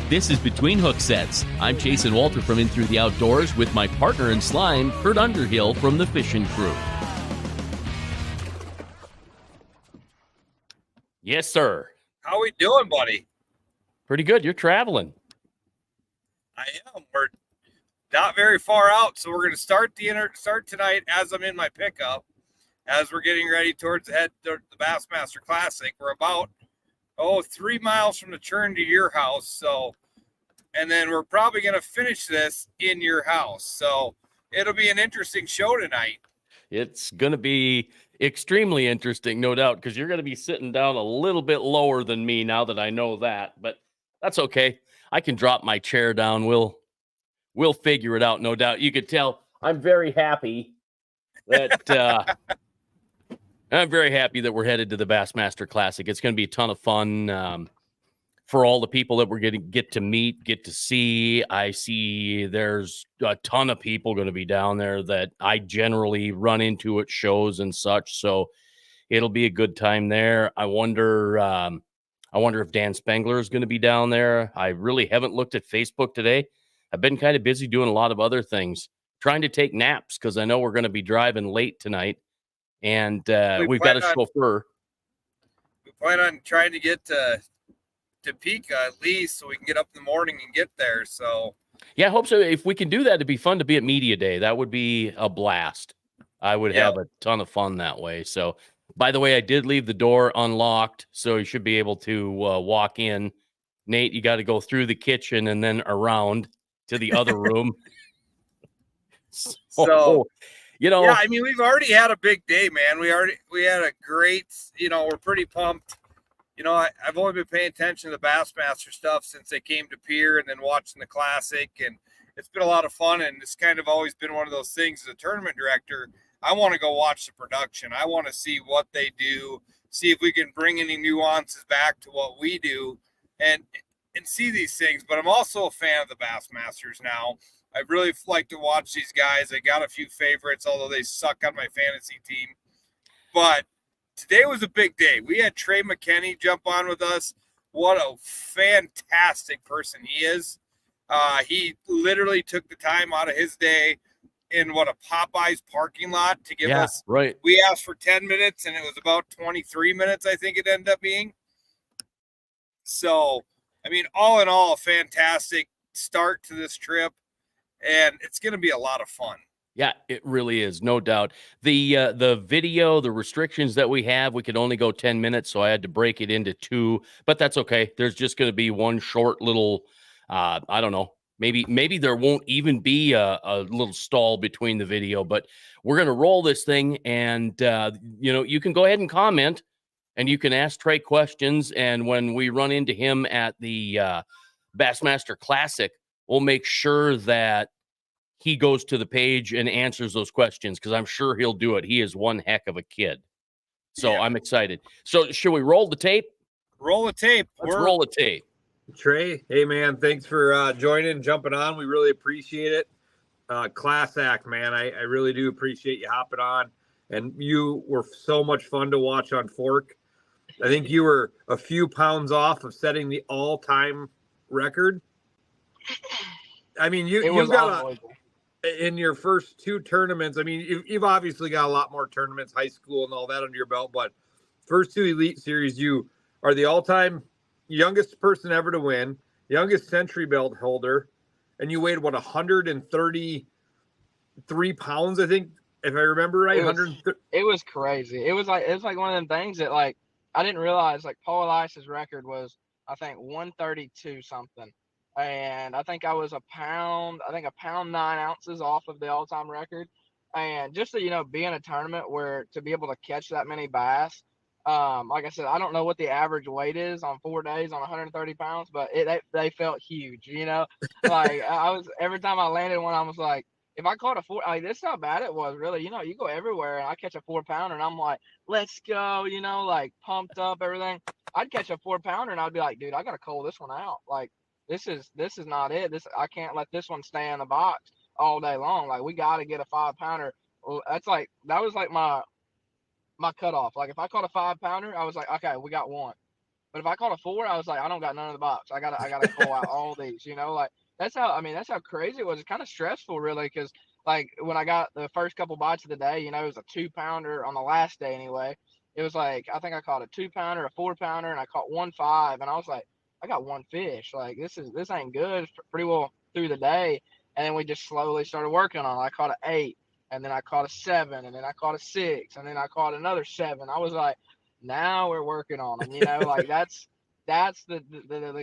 This is Between Hook Sets. I'm Jason Walter from In Through the Outdoors with my partner in slime, Kurt Underhill from the Fishing Crew. Yes, sir. How we doing, buddy? Pretty good. You're traveling. I am. We're not very far out, so we're going to start tonight as I'm in my pickup. As we're getting ready towards the Bassmaster Classic, we're about 3 miles from the turn to your house. So, and then we're probably going to finish this in your house. So it'll be an interesting show tonight. It's going to be extremely interesting, no doubt, because you're going to be sitting down a little bit lower than me now that I know that, but that's okay. I can drop my chair down. We'll figure it out, no doubt. You could tell I'm very happy that I'm very happy that we're headed to the Bassmaster Classic. It's going to be a ton of fun for all the people that we're going to get to meet, get to see. I see there's a ton of people going to be down there that I generally run into at shows and such. So it'll be a good time there. I wonder if Dan Spengler is going to be down there. I really haven't looked at Facebook today. I've been kind of busy doing a lot of other things, trying to take naps because I know we're going to be driving late tonight. And we've got a chauffeur. We plan on trying to get to Topeka at least so we can get up in the morning and get there. So yeah, I hope so. If we can do that, it'd be fun to be at Media Day. That would be a blast. I would have a ton of fun that way. So, by the way, I did leave the door unlocked, so you should be able to walk in. Nate, you got to go through the kitchen and then around to the other room. So yeah, I mean, we've already had a big day, man. We had a great, we're pretty pumped. I've only been paying attention to the Bassmaster stuff since they came to Pier and then watching the Classic, and it's been a lot of fun. And it's kind of always been one of those things as a tournament director. I want to go watch the production. I want to see what they do, see if we can bring any nuances back to what we do and see these things. But I'm also a fan of the Bassmasters now. I really like to watch these guys. I got a few favorites, although they suck on my fantasy team. But today was a big day. We had Trey McKinney jump on with us. What a fantastic person he is. He literally took the time out of his day in a Popeye's parking lot to give us. Right. We asked for 10 minutes, and it was about 23 minutes, I think it ended up being. So, I mean, all in all, a fantastic start to this trip. And it's going to be a lot of fun. Yeah, it really is, no doubt. The video, the restrictions that we have, we could only go 10 minutes, so I had to break it into 2. But that's okay. There's just going to be one short little, I don't know, maybe there won't even be a little stall between the video. But we're going to roll this thing, and you can go ahead and comment, and you can ask Trey questions. And when we run into him at the Bassmaster Classic, we'll make sure that he goes to the page and answers those questions because I'm sure he'll do it. He is one heck of a kid. So yeah. I'm excited. So should we roll the tape? Roll the tape. Let's roll the tape. Trey, hey, man, thanks for joining and jumping on. We really appreciate it. Class act, man. I really do appreciate you hopping on. And you were so much fun to watch on Fork. I think you were a few pounds off of setting the all-time record. I mean, you've got in your first 2 tournaments. I mean, you've obviously got a lot more tournaments, high school and all that under your belt, but first 2 Elite Series, you are the all-time youngest person ever to win, youngest century belt holder, and you weighed 133 pounds, I think, if I remember right. It was crazy. It was like one of them things that I didn't realize. Paul Elias's record was, I think, 132 something. And I think I was a pound 9 ounces off of the all-time record. And just to, be in a tournament where to be able to catch that many bass, like I said, I don't know what the average weight is on 4 days on 130 pounds, but they felt huge, I was, every time I landed one, I was like, if I caught a 4, this is how bad it was, really. You go everywhere and I catch a 4-pounder and I'm like, let's go, pumped up, everything. I'd catch a 4-pounder and I'd be like, dude, I got to cull this one out. This is not it. I can't let this one stay in the box all day long. We got to get a 5-pounder. Well, that was my my cutoff. Like if I caught a 5-pounder, I was like, okay, we got one. But if I caught a 4, I was like, I don't got none in the box. I gotta call out all these. Like that's how crazy it was. It's kind of stressful, really, because like when I got the first couple bites of the day, it was a 2-pounder on the last day anyway. It was like I think I caught a 2-pounder, a 4-pounder, and I caught 1 5, and I was like, I got one fish. Like this ain't good. Pretty well through the day, and then we just slowly started working on it. I caught an 8, and then I caught a 7, and then I caught a 6, and then I caught another 7. I was like, now we're working on them. Like that's the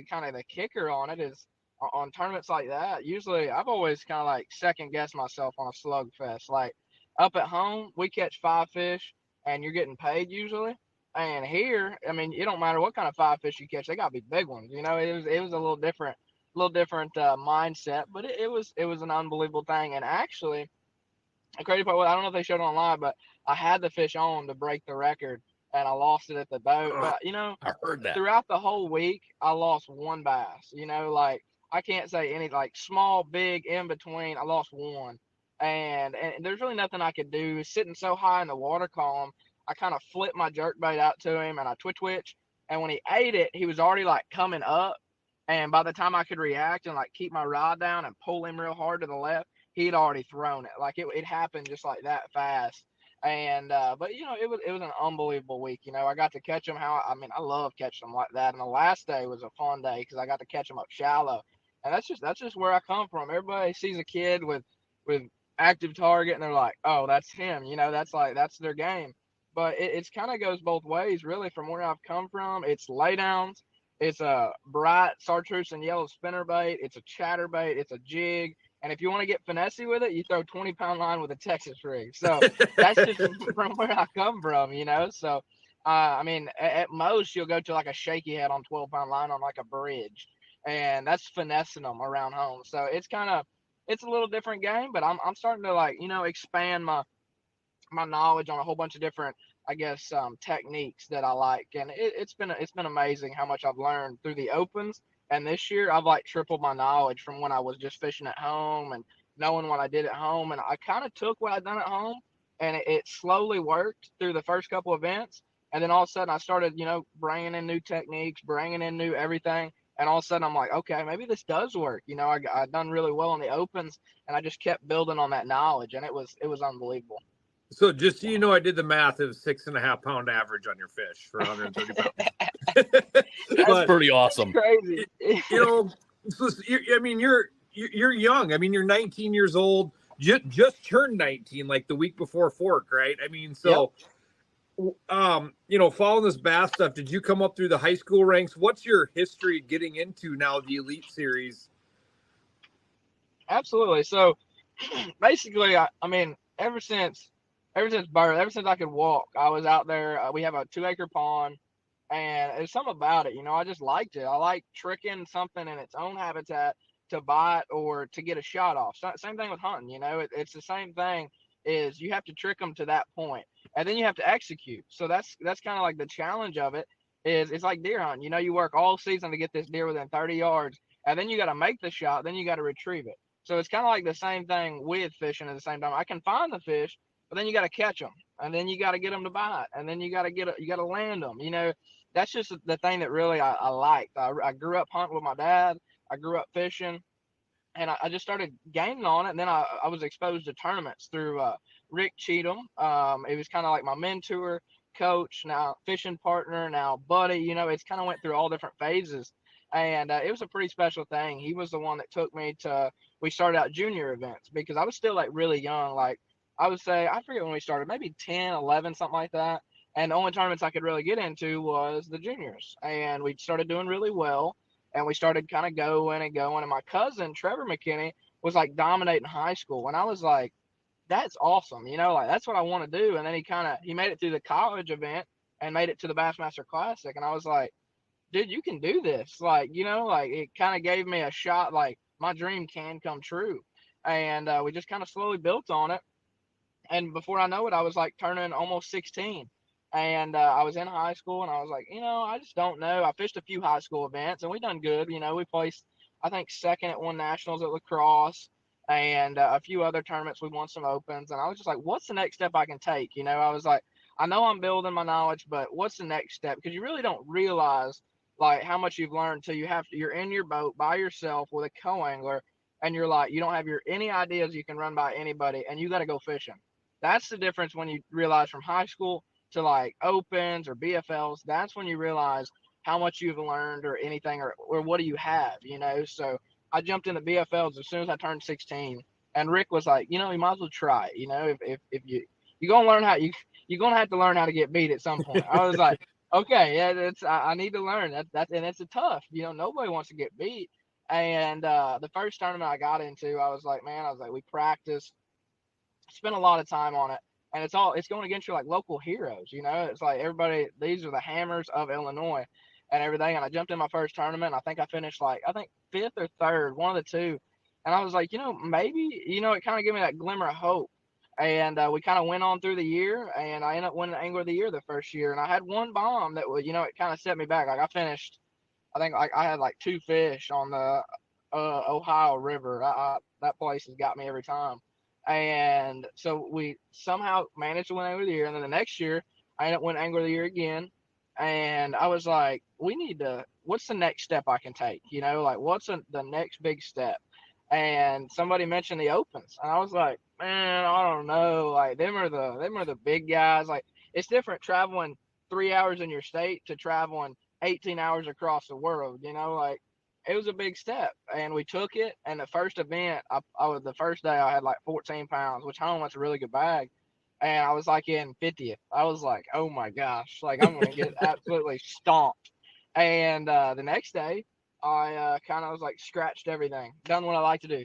kind of the kicker on it is on tournaments like that. Usually, I've always kind of like second guessed myself on a slug fest. Like up at home, we catch 5 fish, and you're getting paid usually. And here, I mean, it don't matter what kind of 5 fish you catch; they got to be big ones. It was a little different mindset, but it was an unbelievable thing. And actually, the crazy part was I don't know if they showed it online, but I had the fish on to break the record, and I lost it at the boat. But I heard that. throughout the whole week, I lost 1 bass. Like I can't say any like small, big, in between. I lost 1, and there's really nothing I could do. Sitting so high in the water column, I kind of flipped my jerk bait out to him, and I twitch, and when he ate it, he was already like coming up, and by the time I could react and like keep my rod down and pull him real hard to the left, he'd already thrown it. Like it happened just like that fast. And but it was an unbelievable week. I got to catch them. I love catching them like that. And the last day was a fun day because I got to catch them up shallow. And that's just where I come from. Everybody sees a kid with active target and they're like, oh, that's him. That's their game. But it's kind of goes both ways, really. From where I've come from, it's laydowns. It's a bright chartreuse and yellow spinnerbait. It's a chatterbait. It's a jig. And if you want to get finessey with it, you throw 20-pound line with a Texas rig. So that's just from where I come from, So, at most, you'll go to like a shaky head on 12-pound line on like a bridge. And that's finessing them around home. So it's a little different game, but I'm starting to expand my knowledge on a whole bunch of different, techniques that I like. And it's been amazing how much I've learned through the opens. And this year, I've like tripled my knowledge from when I was just fishing at home and knowing what I did at home. And I kind of took what I'd done at home, and it slowly worked through the first couple events. And then all of a sudden, I started, bringing in new techniques, bringing in new everything. And all of a sudden, I'm like, okay, maybe this does work. I done really well in the opens, and I just kept building on that knowledge, and it was unbelievable. So just so you know, I did the math of 6.5 pound average on your fish for 130 pounds. That's pretty awesome. Crazy. So you're young. I mean, you're 19 years old. Just turned 19, like the week before Fork, right? I mean, so, following this bass stuff, did you come up through the high school ranks? What's your history getting into now the Elite Series? Absolutely. So, basically, ever since birth, ever since I could walk, I was out there. We have a 2-acre pond, and there's something about it. I just liked it. I like tricking something in its own habitat to bite or to get a shot off. Same thing with hunting. It's the same thing. Is you have to trick them to that point, and then you have to execute. So that's kind of like the challenge of it. It's like deer hunting. You work all season to get this deer within 30 yards, and then you got to make the shot. Then you got to retrieve it. So it's kind of like the same thing with fishing at the same time. I can find the fish, but then you got to catch them, and then you got to get them to bite, and then you got to land them. That's just the thing that really I liked. I grew up hunting with my dad. I grew up fishing, and I just started gaining on it. And then I was exposed to tournaments through Rick Cheatham. It was kind of like my mentor, coach, now fishing partner, now buddy. It's kind of went through all different phases. And it was a pretty special thing. He was the one that took me we started out junior events because I was still like really young. Like I would say, I forget when we started, maybe 10, 11, something like that. And the only tournaments I could really get into was the juniors. And we started doing really well. And we started kind of going. And my cousin, Trevor McKinney, was like dominating high school. And I was like, that's awesome. Like that's what I want to do. And then he made it through the college event and made it to the Bassmaster Classic. And I was like, dude, you can do this. Like, it kind of gave me a shot. Like my dream can come true. And we just kind of slowly built on it. And before I know it, I was like turning almost 16. And I was in high school, and I was like, I just don't know. I fished a few high school events, and we done good. We placed, I think, second at one nationals at lacrosse, and a few other tournaments. We won some opens, and I was just like, what's the next step I can take? I was like, I know I'm building my knowledge, but what's the next step? Because you really don't realize like how much you've learned until you're in your boat by yourself with a co-angler, and you're like, you don't have any ideas you can run by anybody, and you got to go fishing. That's the difference when you realize from high school to like opens or BFLs. That's when you realize how much you've learned or anything, or what do you have, So I jumped into BFLs as soon as I turned 16, and Rick was like, you might as well try it. If you're gonna learn you're gonna have to learn how to get beat at some point. I was like, okay, yeah, I need to learn that, and it's a tough. Nobody wants to get beat. And the first tournament I got into, I was like, we practiced, spent a lot of time on it, and it's going against your like local heroes. It's like everybody, these are the hammers of Illinois and everything. And I jumped in my first tournament. I think I finished fifth or third, one of the two. And I was like, maybe, it kind of gave me that glimmer of hope. And we kind of went on through the year, and I ended up winning Angler of the Year the first year. And I had one bomb that was, it kind of set me back. Like I finished, I think I had like 2 fish on the Ohio River. That place has got me every time. And so we somehow managed to win Angler of the Year. And then the next year, I ended up winning Angler of the Year again. And I was like, what's the next step I can take? Like what's the next big step? And somebody mentioned the opens, and I was like, man, I don't know. Like them are the big guys. Like it's different traveling 3 hours in your state to traveling 18 hours across the world. Like it was a big step, and we took it. And the first event, the first day I had like 14 pounds, which home that's a really good bag. And I was like in 50th. I was like, oh my gosh, like I'm gonna get absolutely stomped. And the next day, I kind of was like scratched everything, done what I like to do,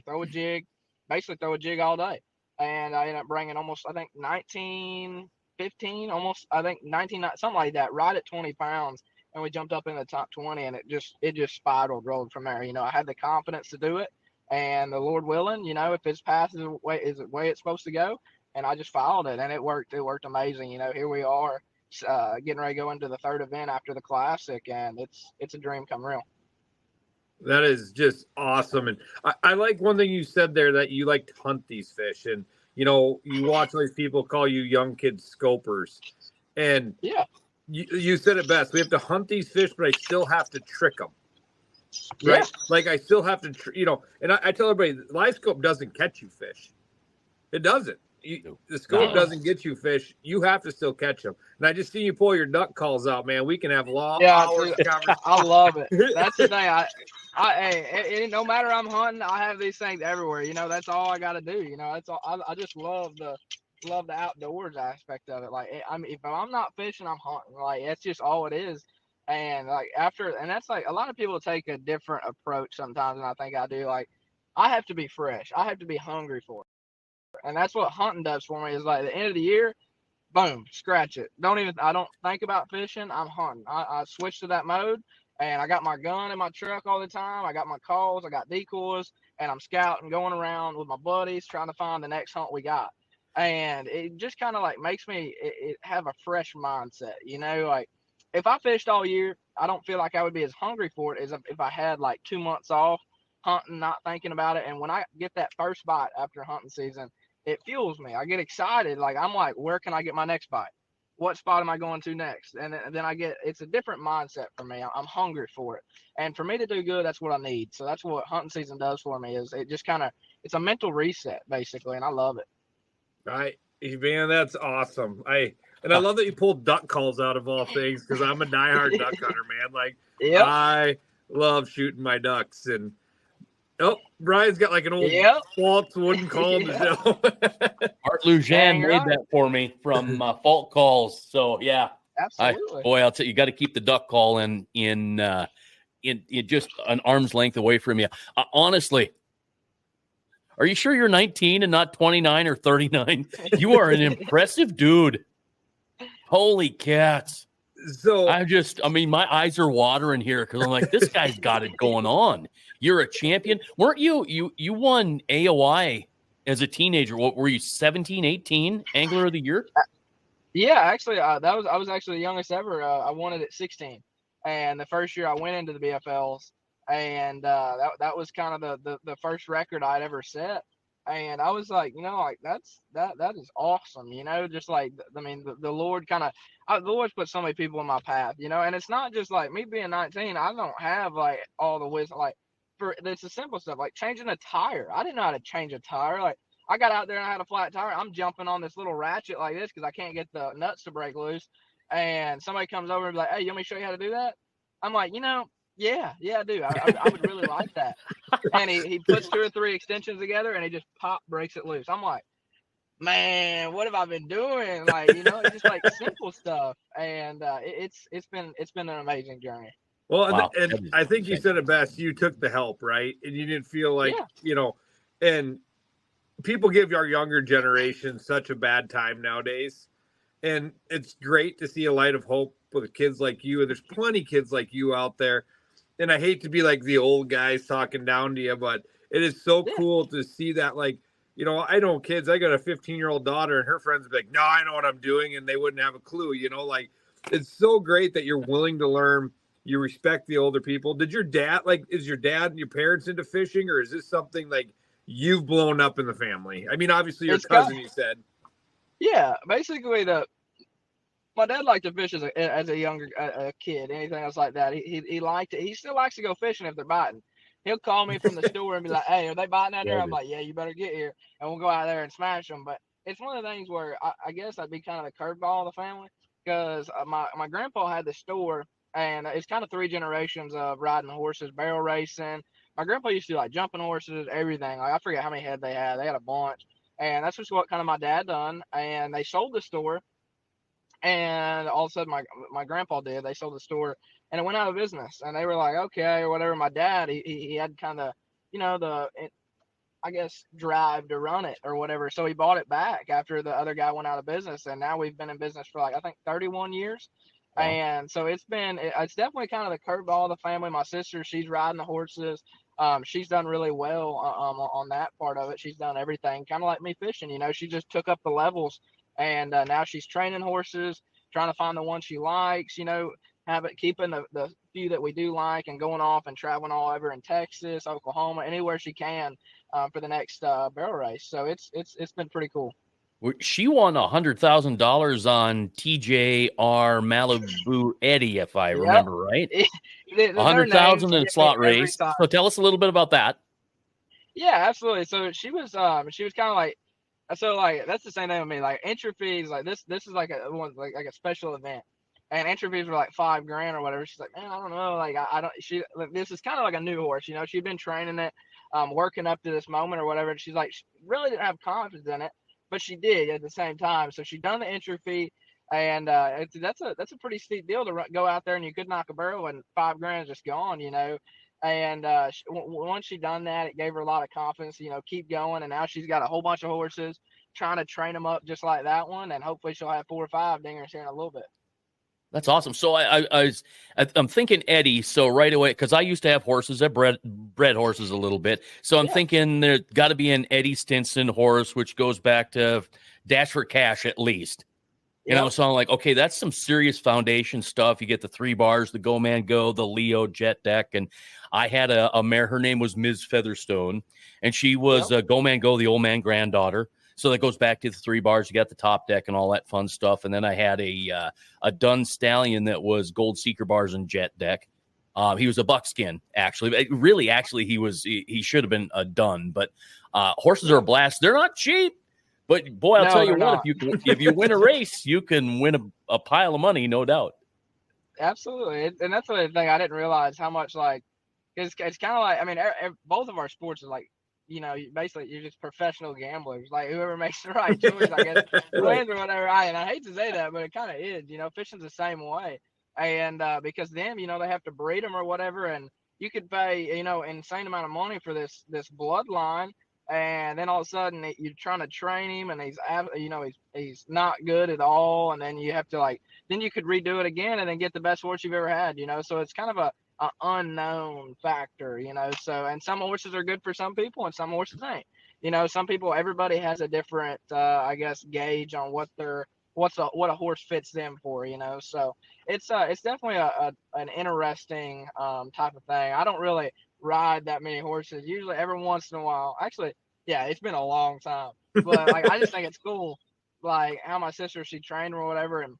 basically throw a jig all day. And I ended up bringing almost, I think 19, 15, almost, I think 19, something like that, right at 20 pounds. And we jumped up in the top 20, and it just spiraled, rolled from there. I had the confidence to do it, and the Lord willing, if his path is the way it's supposed to go, and I just followed it, and it worked amazing. Here we are, getting ready to go into the third event after the Classic, and it's a dream come real. That is just awesome. And I like one thing you said there, that you like to hunt these fish. And, you watch these people call you young kids scopers. And yeah, you said it best. We have to hunt these fish, but I still have to trick them. Right? Yeah. Like I still have to, and I tell everybody, the live scope doesn't catch you fish. It doesn't. The scope doesn't get you fish. You have to still catch them. And I just seen you pull your duck calls out, man. We can have long hours of conversation. I love it. That's the thing. No matter I'm hunting, I have these things everywhere. That's all I got to do. That's all. I just love the outdoors aspect of it. Like, if I'm not fishing, I'm hunting. Like, that's just all it is. And like and that's like a lot of people take a different approach sometimes than I think I do. Like, I have to be fresh. I have to be hungry for it. And that's what hunting does for me. Is like at the end of the year, boom, scratch it. I don't think about fishing. I'm hunting. I switch to that mode, and I got my gun in my truck all the time. I got my calls, I got decoys, and I'm scouting, going around with my buddies, trying to find the next hunt we got. And it just kind of like makes me have a fresh mindset. Like if I fished all year, I don't feel like I would be as hungry for it as if I had like 2 months off hunting, not thinking about it. And when I get that first bite after hunting season, it fuels me. I get excited. Like I'm like, where can I get my next bite? What spot am I going to next? And then it's a different mindset for me. I'm hungry for it. And for me to do good, that's what I need. So that's what hunting season does for me, is it just it's a mental reset basically. And I love it. Right. Man, that's awesome. I love that you pulled duck calls out of all things, because I'm a diehard duck hunter, man. Like, yep. I love shooting my ducks. And Brian's got like an old false wooden call in the show. Art Lujan made that for me from fault calls. So yeah, absolutely. I'll tell you, got to keep the duck call in just an arm's length away from you. Honestly, are you sure you're 19 and not 29 or 39? You are an impressive dude. Holy cats. So my eyes are watering here, because I'm like, this guy's got it going on. You're a champion. Weren't you? You won AOI as a teenager. What were you, 17, 18 Angler of the Year? Yeah, actually, I was actually the youngest ever. I won it at 16, and the first year I went into the BFLs, and that was kind of the first record I'd ever set. And I was like, like that is awesome, just like, I mean, the Lord the Lord's put so many people in my path, and it's not just like me being 19. I don't have like all the wisdom, like it's the simple stuff, like changing a tire. I didn't know how to change a tire. Like I got out there and I had a flat tire. I'm jumping on this little ratchet like this because I can't get the nuts to break loose. And somebody comes over and be like, "Hey, you want me to show you how to do that?" I'm like, yeah, I do. I would really like that. And he puts 2 or 3 extensions together and he just breaks it loose. I'm like, man, what have I been doing? Like, it's just like simple stuff. And it's been an amazing journey. Well, Wow. and I think you said it best. You took the help, right? And you didn't feel like, and people give our younger generation such a bad time nowadays. And it's great to see a light of hope with kids like you. And there's plenty of kids like you out there. And I hate to be like the old guys talking down to you, but it is so cool to see that. Like, I know kids, I got a 15-year-old daughter and her friends would be like, "No, I know what I'm doing." And they wouldn't have a clue, like it's so great that you're willing to learn. You respect the older people. Did your dad, is your dad and your parents into fishing, or is this something like you've blown up in the family? I mean, obviously your cousin, you said. Yeah, basically my dad liked to fish as a younger kid, anything else like that. He liked it. He still likes to go fishing if they're biting. He'll call me from the store and be like, "Hey, are they biting out there?" I'm like, "Yeah, you better get here." And we'll go out there and smash them. But it's one of the things where I guess I'd be kind of the curveball of the family because my grandpa had the store, and it's kind of 3 generations of riding horses, barrel racing. My grandpa used to do like jumping horses, everything. Like I forget how many head they had. They had a bunch. And that's just what kind of my dad done. And they sold the store. And all of a sudden, my grandpa did. They sold the store, and it went out of business. And they were like, "Okay," or whatever. My dad, he had kind of, I guess, drive to run it or whatever. So he bought it back after the other guy went out of business. And now we've been in business for I think 31 years. Wow. And so it's definitely kind of the curveball of the family. My sister, she's riding the horses. She's done really well on that part of it. She's done everything, kind of like me fishing. She just took up the levels. And now she's training horses, trying to find the one she likes, keeping the few that we do like and going off and traveling all over in Texas, Oklahoma, anywhere she can for the next barrel race. So it's been pretty cool. She won $100,000 on TJR Malibu Eddie, if I remember right. 100,000 in a slot race. So tell us a little bit about that. Yeah, absolutely. So she was kind of like. So that's the same thing with me. Like entry fees, like this is like a special event, and entry fees were like $5,000 or whatever. She's like, "Man, I don't know. Like I don't." This is kind of like a new horse, She'd been training it, working up to this moment or whatever. And she's like, she really didn't have confidence in it, but she did at the same time. So she done the entry fee, and that's a pretty steep deal to go out there and you could knock a barrel and $5,000 is just gone, And once she done that, it gave her a lot of confidence, keep going. And now she's got a whole bunch of horses, trying to train them up just like that one. And hopefully she'll have 4 or 5 dingers here in a little bit. That's awesome. So I'm thinking Eddie. So right away, because I used to have horses, I bred horses a little bit. So I'm thinking there's got to be an Eddie Stinson horse, which goes back to Dash for Cash at least. So I'm like, okay, that's some serious foundation stuff. You get the 3 bars, the Go Man Go, the Leo jet deck. And I had a mare, her name was Ms. Featherstone, and she was a Go Man Go, the old man granddaughter. So that goes back to the 3 bars. You got the top deck and all that fun stuff. And then I had a dun stallion that was gold seeker bars and jet deck. He was a buckskin, actually. He should have been a dun, but horses are a blast. They're not cheap. But boy, I'll tell you what, if you win a race, you can win a pile of money, no doubt. Absolutely. And that's the thing. I didn't realize how much it's kind of like, I mean, both of our sports are like, basically you're just professional gamblers. Like whoever makes the right choice, I guess, wins or whatever. And I hate to say that, but it kind of is, fishing's the same way. And because then, they have to breed them or whatever. And you could pay, insane amount of money for this bloodline. And then all of a sudden you're trying to train him and he's not good at all. And then you have to then you could redo it again and then get the best horse you've ever had, so it's kind of an unknown factor, so, and some horses are good for some people and some horses ain't, some people, everybody has a different, I guess, gauge on what a horse fits them for, so it's definitely an interesting, type of thing. I don't really ride that many horses. Usually every once in a while, actually, Yeah, it's been a long time. But like I just think it's cool, like how my sister, she trained or whatever, and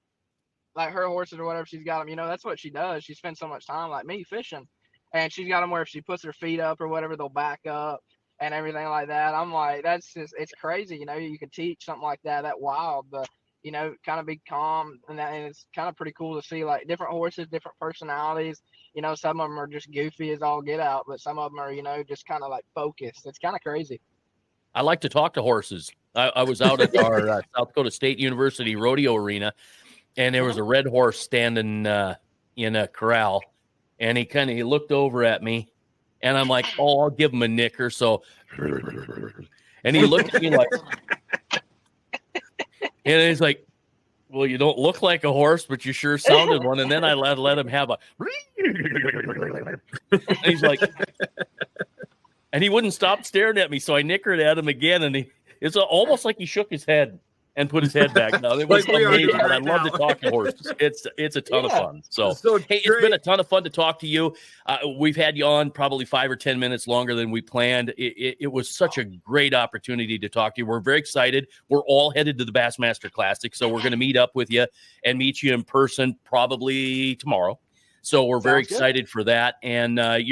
like her horses or whatever, she's got them. That's what she does. She spends so much time like me fishing, and she's got them where if she puts her feet up or whatever, they'll back up and everything like that. I'm like, that's just, it's crazy. You can teach something like that wild, but kind of be calm, and it's kind of pretty cool to see like different horses, different personalities. Some of them are just goofy as all get out, but some of them are, just kind of like focused. It's kind of crazy. I like to talk to horses. I was out at our South Dakota State University rodeo arena, and there was a red horse standing in a corral, and he looked over at me, and I'm like, oh, I'll give him a nicker. So, and he looked at me like, and he's like, well, you don't look like a horse, but you sure sounded one. And then I let him have a, and he's like, and he wouldn't stop staring at me. So I nickered at him again, and it's almost like he shook his head and put his head back down. It was amazing. But I love to talk to horses. It's a ton of fun. So hey, it's been a ton of fun to talk to you. We've had you on probably 5 or 10 minutes longer than we planned. It was such a great opportunity to talk to you. We're very excited. We're all headed to the Bassmaster Classic, so we're going to meet up with you and meet you in person probably tomorrow. So we're very excited for that. And I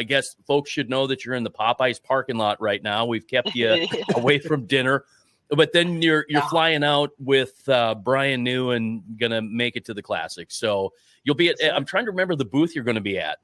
guess folks should know that you're in the Popeyes parking lot right now. We've kept you away from dinner. But then you're flying out with Brian New and going to make it to the Classic. So you'll be at, I'm trying to remember the booth you're going to be at.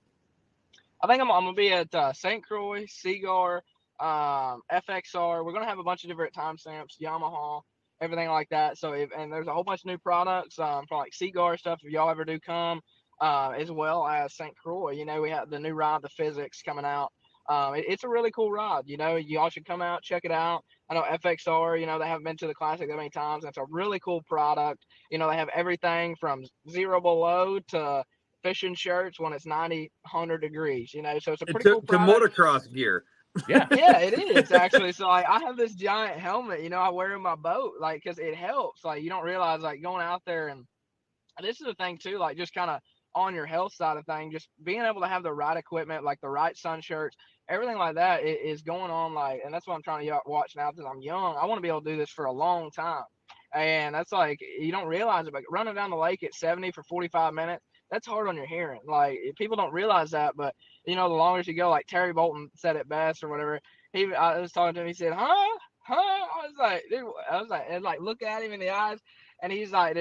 I think I'm going to be at St. Croix, Seagar, FXR. We're going to have a bunch of different timestamps, Yamaha, everything like that. So, and there's a whole bunch of new products from like Seagar stuff, if y'all ever do come, as well as St. Croix. We have the new ride, the Physics, coming out. It's a really cool ride. You all should come out, check it out. I know FXR, they haven't been to the Classic that many times. That's a really cool product. They have everything from 0 below to fishing shirts when it's 90, 100 degrees, so it's a pretty cool product. To motocross gear. Yeah. Yeah, it is actually. So like, I have this giant helmet, I wear in my boat, like, cause it helps. Like, you don't realize, like, going out there, and this is the thing too, like, just kind of on your health side of things, just being able to have the right equipment, like the right sun shirts, everything like that is going on. Like, and that's what I'm trying to watch now because I'm young. I want to be able to do this for a long time. And that's like, you don't realize it, but running down the lake at 70 for 45 minutes, that's hard on your hearing. Like, people don't realize that, but the longer you go, like Terry Bolton said it best or whatever. I was talking to him, he said, huh? I was like, dude, and like, look at him in the eyes. And he's like,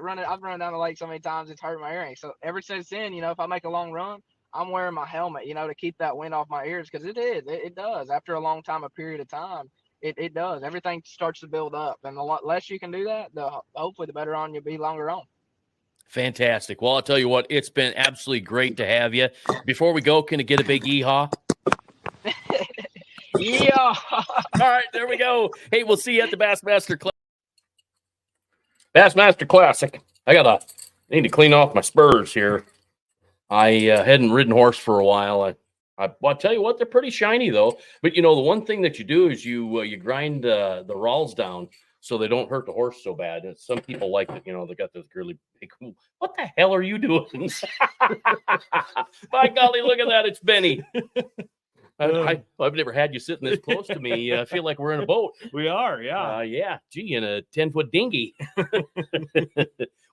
running. I've run down the lake so many times, it's hurt my earring. So ever since then, if I make a long run, I'm wearing my helmet, to keep that wind off my ears, because it does. After a long time, a period of time, it does. Everything starts to build up, and the less you can do that, hopefully the better on you'll be longer on. Fantastic. Well, I'll tell you what, it's been absolutely great to have you. Before we go, can I get a big yeehaw? Yeah. All right, there we go. Hey, we'll see you at the Bassmaster Classic. Bassmaster Classic. I need to clean off my spurs here. I hadn't ridden horse for a while. I'll tell you what, they're pretty shiny though. But the one thing that you do is you grind the rowels down so they don't hurt the horse so bad. And some people like it. They got this really big. What the hell are you doing? By golly, look at that! It's Benny. I've never had you sitting this close to me. I feel like we're in a boat. We are, yeah. Yeah. Gee, in a 10-foot dinghy.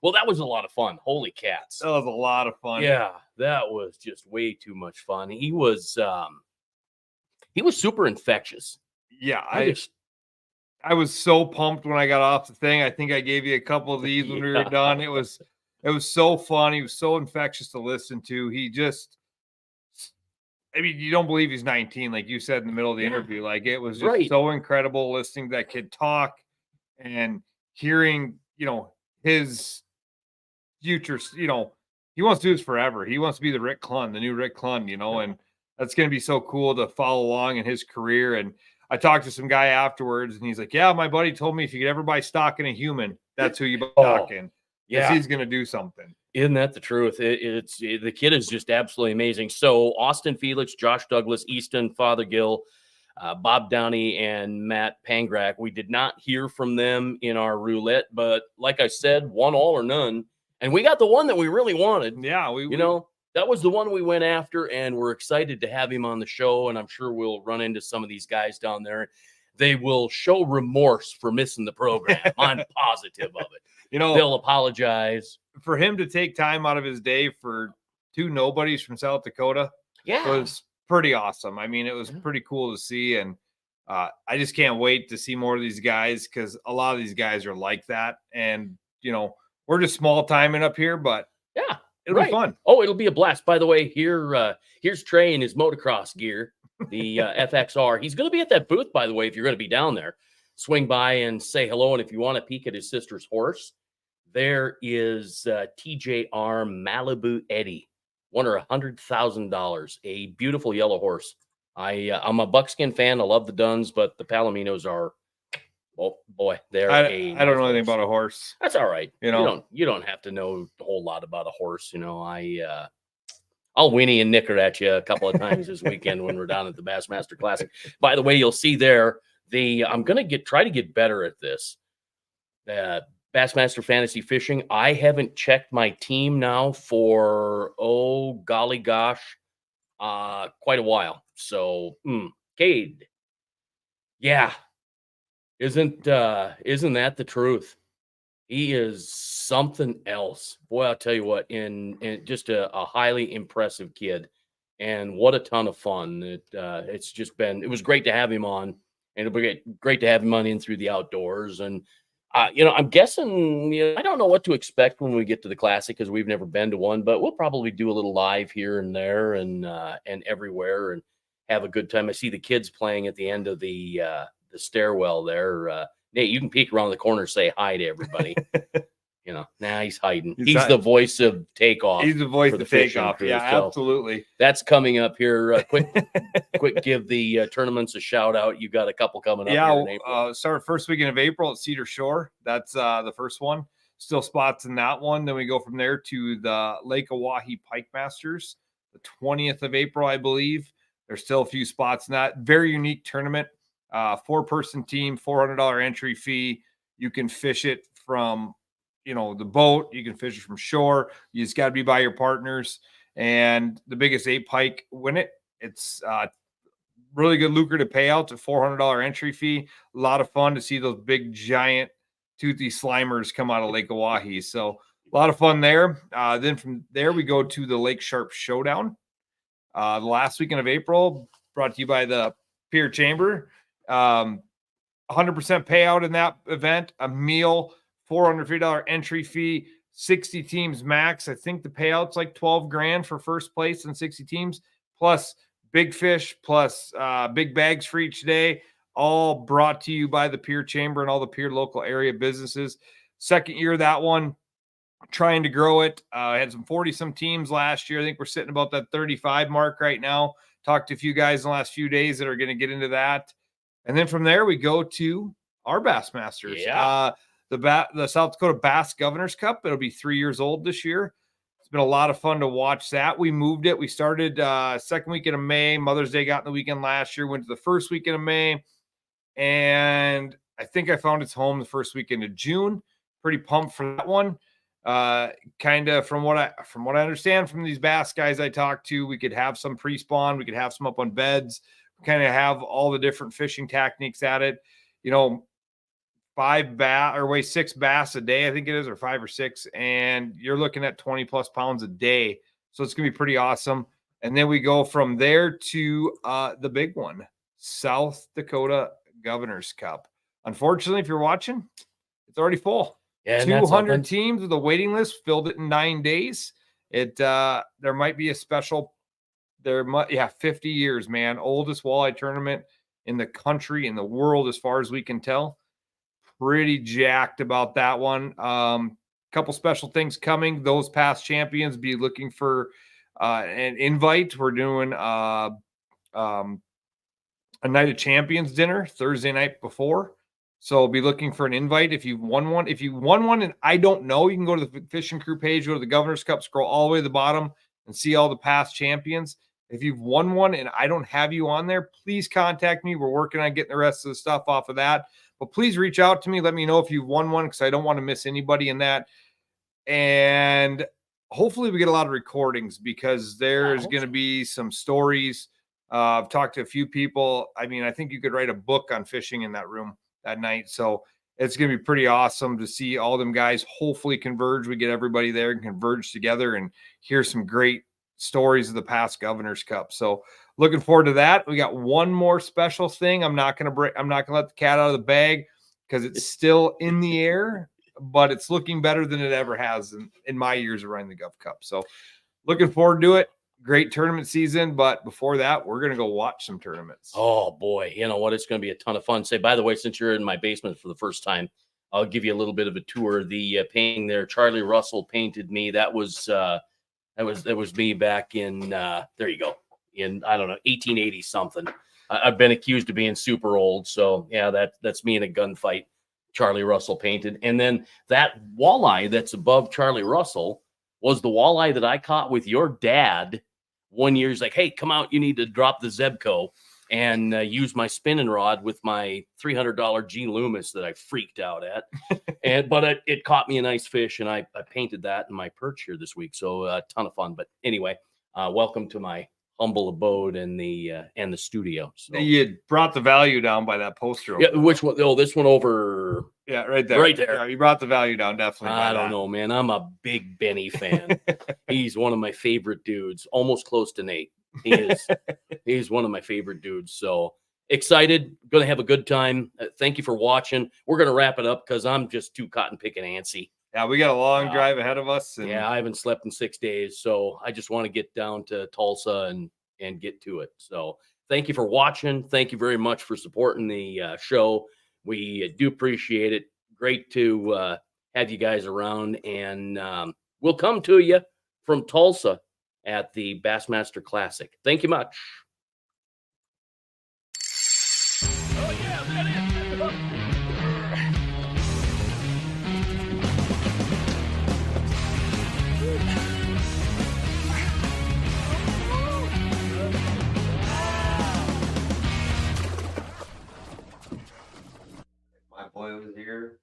Well, that was a lot of fun. Holy cats. That was a lot of fun. Yeah, that was just way too much fun. He was super infectious. Yeah, I was so pumped when I got off the thing. I think I gave you a couple of these when we were done. It was so fun. He was so infectious to listen to. You don't believe he's 19, like you said in the middle of the interview. Like, it was just so incredible listening to that kid talk and hearing, his future. He wants to do this forever. He wants to be the Rick Clunn, the new Rick Clunn, and that's going to be so cool to follow along in his career. And I talked to some guy afterwards, and he's like, yeah, my buddy told me if you could ever buy stock in a human, that's who you buy stock in. Yeah, he's going to do something. Isn't that the truth? The kid is just absolutely amazing. So Austin Felix, Josh Douglas, Easton Fothergill, Bob Downey, and Matt Pangrak. We did not hear from them in our roulette, but like I said, one all or none. And we got the one that we really wanted. Yeah, that was the one we went after, and we're excited to have him on the show. And I'm sure we'll run into some of these guys down there. they will show remorse for missing the program. I'm positive of it. You know, They'll apologize. for him to take time out of his day for two nobodies from South Dakota was pretty awesome. I mean, it was pretty cool to see. And I just can't wait to see more of these guys, because a lot of these guys are like that. And, you know, we're just small timing up here, but it'll be fun. Oh, it'll be a blast. By the way, here's Trey in his motocross gear, the FXR. He's going to be at that booth, by the way, if you're going to be down there. Swing by and say hello. And if you want to peek at his sister's horse, there is TJR Malibu Eddie, won her $100,000, a beautiful yellow horse. I'm a buckskin fan. I love the Duns, but the Palominos are, oh boy, they're. I don't know anything about a horse. That's all right. You know, you don't have to know a whole lot about a horse. You know, I'll whinny and nicker at you a couple of times this weekend when we're down at the Bassmaster Classic. By the way, you'll see there I'm gonna try to get better at this. Bassmaster Fantasy Fishing. I haven't checked my team now for golly gosh, quite a while. So, Cade, yeah, isn't that the truth? He is something else. Boy, I'll tell you what, in just a highly impressive kid, and what a ton of fun. It was great to have him on, and it'll be great to have him on in through the outdoors. And I'm guessing, I don't know what to expect when we get to the Classic, because we've never been to one, but we'll probably do a little live here and there and everywhere and have a good time. I see the kids playing at the end of the stairwell there. Nate, you can peek around the corner and say hi to everybody. He's hiding. He's the voice of Takeoff. He's the voice of Takeoff. Yeah, so absolutely. That's coming up here. Quick, give the tournaments a shout out. You got a couple coming up. Yeah, here in April. Start first weekend of April at Cedar Shore. That's the first one. Still spots in that one. Then we go from there to the Lake Oahe Pike Masters, the 20th of April, I believe. There's still a few spots in that. Very unique tournament. 4-person team, $400 entry fee. You can fish it from the boat. You can fish it from shore. You just got to be by your partners. And the biggest 8 pike win it. It's really good lucrative payouts, a $400 entry fee. A lot of fun to see those big giant toothy slimers come out of Lake Oahe. So a lot of fun there. Then from there we go to the Lake Sharp Showdown. The last weekend of April, brought to you by the Pier Chamber. 100% payout in that event, a meal, $450 entry fee, 60 teams max. I think the payout's like $12,000 for first place in 60 teams, plus big fish, plus big bags for each day, all brought to you by the Pier Chamber and all the Pier local area businesses. Second year of that one, trying to grow it. I had some 40-some teams last year. I think we're sitting about that 35 mark right now. Talked to a few guys in the last few days that are going to get into that. And then from there, we go to our Bassmasters. Yeah. The South Dakota Bass Governors Cup. It'll be 3 years old this year. It's been a lot of fun to watch that. We moved it. We started second weekend of May. Mother's Day got in the weekend last year. Went to the first weekend of May. And I think I found its home the first weekend of June. Pretty pumped for that one. Kind of from what I understand from these bass guys I talked to, we could have some pre-spawn. We could have some up on beds. Kind of have all the different fishing techniques at it. 6 bass a day, I think it is, or 5 or 6, and you're looking at 20 plus pounds a day. So it's gonna be pretty awesome. And then we go from there to the big one, South Dakota Governors Cup. Unfortunately, if you're watching, it's already full. Yeah, 200 teams with a waiting list, filled it in 9 days. There might be a special. 50 years, man. Oldest walleye tournament in the country, in the world, as far as we can tell. Pretty jacked about that one. Couple special things coming. Those past champions be looking for an invite. We're doing a night of champions dinner Thursday night before. So be looking for an invite if you've won one. If you won one and I don't know, you can go to the Fishing Crew page, go to the Governor's Cup, scroll all the way to the bottom and see all the past champions. If you've won one and I don't have you on there, please contact me. We're working on getting the rest of the stuff off of that. But please reach out to me. Let me know if you've won one, because I don't want to miss anybody in that. And hopefully we get a lot of recordings, because there's going to be some stories I've talked to a few people. I mean, I think you could write a book on fishing in that room that night. So it's going to be pretty awesome to see all them guys hopefully converge. We get everybody there and converge together and hear some great stories of the past Governor's Cup. So looking forward to that. We got one more special thing. I'm not going to let the cat out of the bag because it's still in the air, but it's looking better than it ever has in my years of running the Gov Cup. So looking forward to it. Great tournament season, but before that, we're going to go watch some tournaments. Oh boy, you know what? It's going to be a ton of fun. Say, by the way, since you're in my basement for the first time, I'll give you a little bit of a tour. The painting there, Charlie Russell painted me. That was me back in there you go, in I don't know 1880 something. I've been accused of being super old, so yeah, that's me in a gunfight. Charlie Russell painted, and then that walleye that's above Charlie Russell was the walleye that I caught with your dad. 1 year, he's like, hey, come out. You need to drop the Zebco and use my spinning rod with my $300 G Loomis that I freaked out at. But it caught me a nice fish, and I painted that in my perch here this week. So a ton of fun. But anyway, welcome to my humble abode and the studio. So you brought the value down by that poster. Yeah, which one? Oh, this one over. Yeah, right there. Right there. Yeah, you brought the value down, definitely. I don't know, man. I'm a big Benny fan. He's one of my favorite dudes, almost close to Nate. He is. He's one of my favorite dudes. So excited, going to have a good time. Thank you for watching. We're going to wrap it up because I'm just too cotton picking antsy. Yeah, we got a long drive ahead of us. And yeah, I haven't slept in 6 days, so I just want to get down to Tulsa and get to it. So thank you for watching. Thank you very much for supporting the show. We do appreciate it. Great to have you guys around, and we'll come to you from Tulsa at the Bassmaster Classic. Thank you much. Oh, yeah, My boy was here.